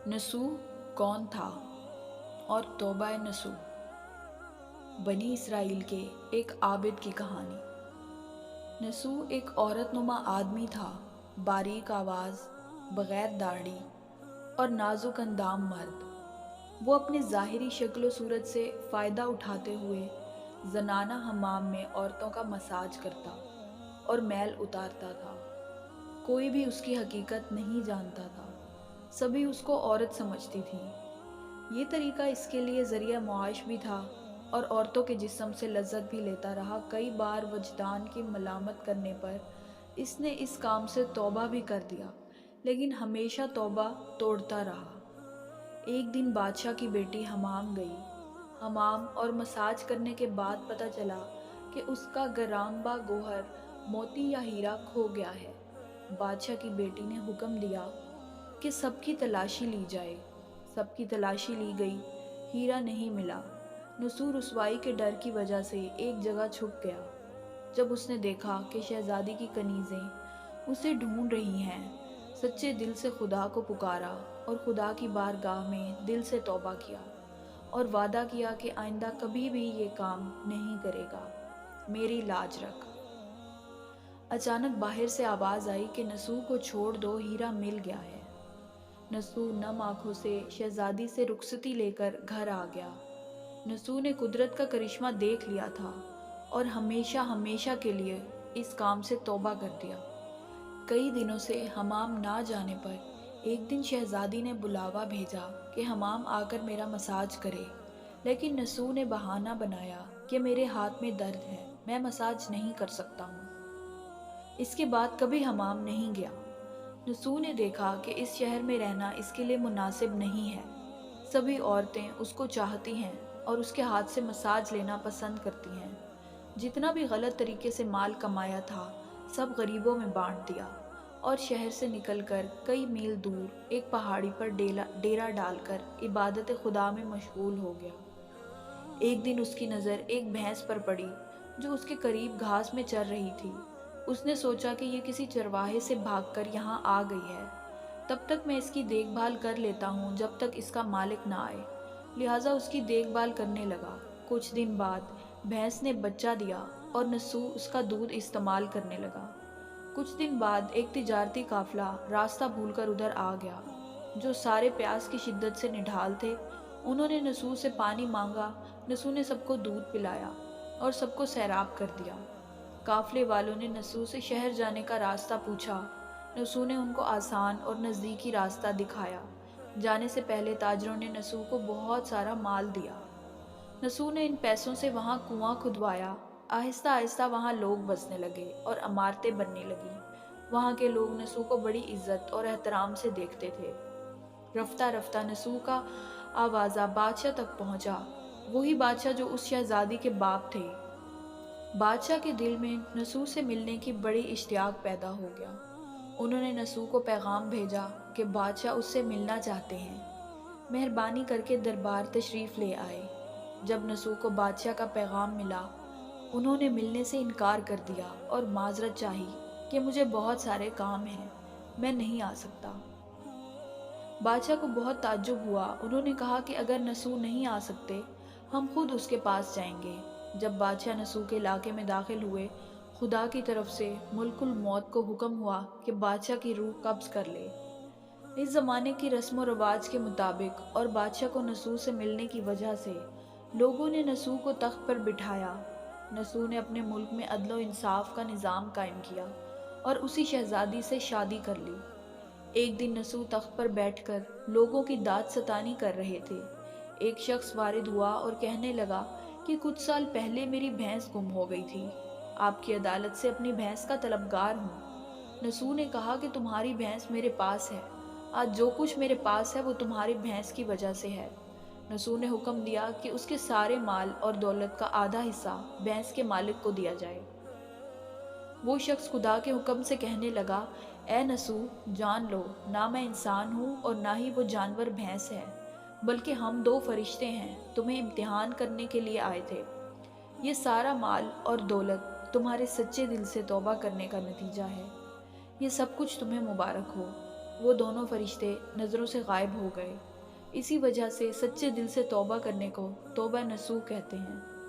नसूह कौन था और तौबा नसूह। बनी इसराइल के एक आबिद की कहानी। नसूह एक औरतनुमा आदमी था, बारीक आवाज़, बग़ैर दाढ़ी और नाजुक अंदाम मर्द। वो अपनी ज़ाहिरी शक्ल सूरत से फ़ायदा उठाते हुए ज़नाना हमाम में औरतों का मसाज करता और मैल उतारता था। कोई भी उसकी हकीकत नहीं जानता था, सभी उसको औरत समझती थी। ये तरीका इसके लिए ज़रिया मुआश भी था और औरतों के जिस्म से लज्जत भी लेता रहा। कई बार वजदान की मलामत करने पर इसने इस काम से तौबा भी कर दिया, लेकिन हमेशा तौबा तोड़ता रहा। एक दिन बादशाह की बेटी हमाम गई। हमाम और मसाज करने के बाद पता चला कि उसका गराम्बा गोहर मोती या हीरा खो गया है। बादशाह की बेटी ने हुक्म दिया कि सबकी तलाशी ली जाए। सबकी तलाशी ली गई, हीरा नहीं मिला। नसूह रुसवाई के डर की वजह से एक जगह छुप गया। जब उसने देखा कि शहजादी की कनीज़ें उसे ढूंढ रही हैं, सच्चे दिल से खुदा को पुकारा और खुदा की बारगाह में दिल से तौबा किया और वादा किया कि आइंदा कभी भी ये काम नहीं करेगा। मेरी लाज रख। अचानक बाहर से आवाज़ आई कि नसूह को छोड़ दो, हीरा मिल गया है। नसूह नम आंखों से शहजादी से रुखसती लेकर घर आ गया। नसूह ने कुदरत का करिश्मा देख लिया था और हमेशा हमेशा के लिए इस काम से तौबा कर दिया। कई दिनों से हमाम ना जाने पर एक दिन शहजादी ने बुलावा भेजा कि हमाम आकर मेरा मसाज करे, लेकिन नसूह ने बहाना बनाया कि मेरे हाथ में दर्द है, मैं मसाज नहीं कर सकता हूँ। इसके बाद कभी हमाम नहीं गया। नसूह ने देखा कि इस शहर में रहना इसके लिए मुनासिब नहीं है। सभी औरतें उसको चाहती हैं और उसके हाथ से मसाज लेना पसंद करती हैं। जितना भी गलत तरीके से माल कमाया था, सब गरीबों में बांट दिया और शहर से निकलकर कई मील दूर एक पहाड़ी पर डेरा डालकर इबादत खुदा में मशगूल हो गया। एक दिन उसकी नज़र एक भैंस पर पड़ी जो उसके करीब घास में चर रही थी। उसने सोचा कि ये किसी चरवाहे से भागकर यहाँ आ गई है। तब तक मैं इसकी देखभाल कर लेता हूँ जब तक इसका मालिक ना आए। लिहाजा उसकी देखभाल करने लगा। कुछ दिन बाद भैंस ने बच्चा दिया और नसूह उसका दूध इस्तेमाल करने लगा। कुछ दिन बाद एक तिजारती काफिला रास्ता भूलकर उधर आ गया। जो सारे प्यास की शिद्दत से निढाल थे, उन्होंने नसूह से पानी मांगा। नसूह ने सबको दूध पिलाया और सबको सैराब कर दिया। काफिले वालों ने नसूह से शहर जाने का रास्ता पूछा। नसूह ने उनको आसान और नज़दीकी रास्ता दिखाया। जाने से पहले ताजरों ने नसूह को बहुत सारा माल दिया। नसूह ने इन पैसों से वहाँ कुआं खुदवाया। आहिस्ता आहिस्ता वहाँ लोग बसने लगे और इमारतें बनने लगीं। वहाँ के लोग नसूह को बड़ी इज्जत और एहतराम से देखते थे। रफ्ता रफ्ता नसूह का आवाज़ा बादशाह तक पहुँचा, वही बादशाह जो उस शहजादी के बाप थे। बादशाह के दिल में नसूह से मिलने की बड़ी इश्तियाक पैदा हो गया। उन्होंने नसूह को पैगाम भेजा कि बादशाह उससे मिलना चाहते हैं, मेहरबानी करके दरबार तशरीफ़ ले आए। जब नसूह को बादशाह का पैगाम मिला, उन्होंने मिलने से इनकार कर दिया और माजरत चाही कि मुझे बहुत सारे काम हैं, मैं नहीं आ सकता। बादशाह को बहुत ताज्जुब हुआ। उन्होंने कहा कि अगर नसूह नहीं आ सकते, हम खुद उसके पास जाएंगे। जब बादशाह नसूह के इलाके में दाखिल हुए, खुदा की तरफ से मुल्कुल मौत को हुक्म हुआ कि बादशाह की रूह कब्ज़ कर ले। इस ज़माने की रस्म व रवाज के मुताबिक और बादशाह को नसूह से मिलने की वजह से लोगों ने नसूह को तख्त पर बिठाया। नसूह ने अपने मुल्क में अदल व इंसाफ का निज़ाम कायम किया और उसी शहजादी से शादी कर ली। एक दिन नसूह तख्त पर बैठकर लोगों की दाद सतानी कर रहे थे। एक शख्स वारिद हुआ और कहने लगा कि कुछ साल पहले मेरी भैंस गुम हो गई थी। आपकी अदालत से अपनी भैंस का तलबगार हूँ। नसूह ने कहा कि तुम्हारी भैंस मेरे पास है। आज जो कुछ मेरे पास है वो तुम्हारी भैंस की वजह से है। नसूह ने हुक्म दिया कि उसके सारे माल और दौलत का आधा हिस्सा भैंस के मालिक को दिया जाए। वो शख्स खुदा के हुक्म से कहने लगा, ए नसूह, जान लो, ना मैं इंसान हूँ और ना ही वो जानवर भैंस है, बल्कि हम दो फरिश्ते हैं, तुम्हें इम्तिहान करने के लिए आए थे। ये सारा माल और दौलत तुम्हारे सच्चे दिल से तौबा करने का नतीजा है। ये सब कुछ तुम्हें मुबारक हो। وہ دونوں فرشتے نظروں سے غائب ہو گئے۔ اسی وجہ سے سچے دل سے توبہ کرنے کو توبہ نصوح کہتے ہیں۔